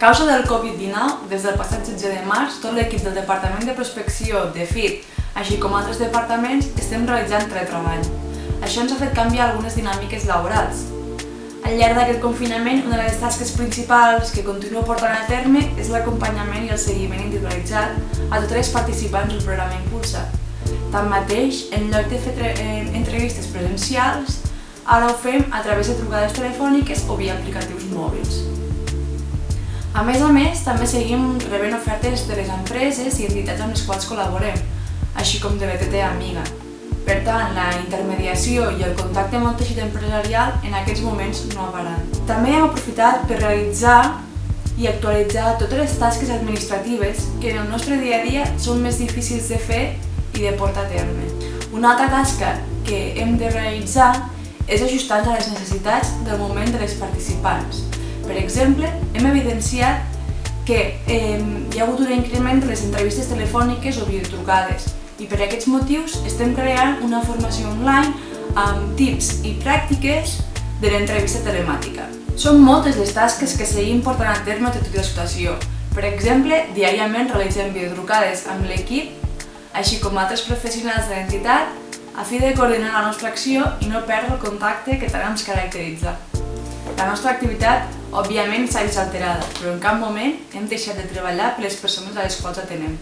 causa del Covid-19, des del passat 16 de març, tot l'equip del Departament de Prospecció, de FIT, així com altres departaments, estem realitzant teletreball. Això ens ha fet canviar algunes dinàmiques laborals. Al llarg d'aquest confinament, una de les tasques principals que continuo portant a terme és l'acompanyament i el seguiment individualitzat a tots els participants del programa Impulsa. Tanmateix, en lloc de fer entrevistes presencials, ara ho fem a través de trucades telefòniques o via aplicatius mòbils. A més, també seguim rebent ofertes de les empreses i entitats amb les quals col·laborem, així com de l'ETT Amiga. Per tant, la intermediació i el contacte amb el teixit empresarial en aquests moments no ha parat. També hem aprofitat per realitzar i actualitzar totes les tasques administratives que en el nostre dia a dia són més difícils de fer i de portar a terme. Una altra tasca que hem de realitzar és ajustar-nos a les necessitats del moment de les participants. Per exemple, hem evidenciat que hi ha hagut un increment de les entrevistes telefòniques o videotrucades i per aquests motius estem creant una formació online amb tips i pràctiques de l'entrevista telemàtica. Són moltes les tasques que seguim portant a terme tot i la situació. Per exemple, diàriament realitzem videotrucades amb l'equip, així com altres professionals de l'entitat, a fi de coordinar la nostra acció i no perdre el contacte que tant ens caracteritza. La nostra activitat, òbviament, s'ha vist alterada, però en cap moment hem deixat de treballar per les persones a les quals atenem.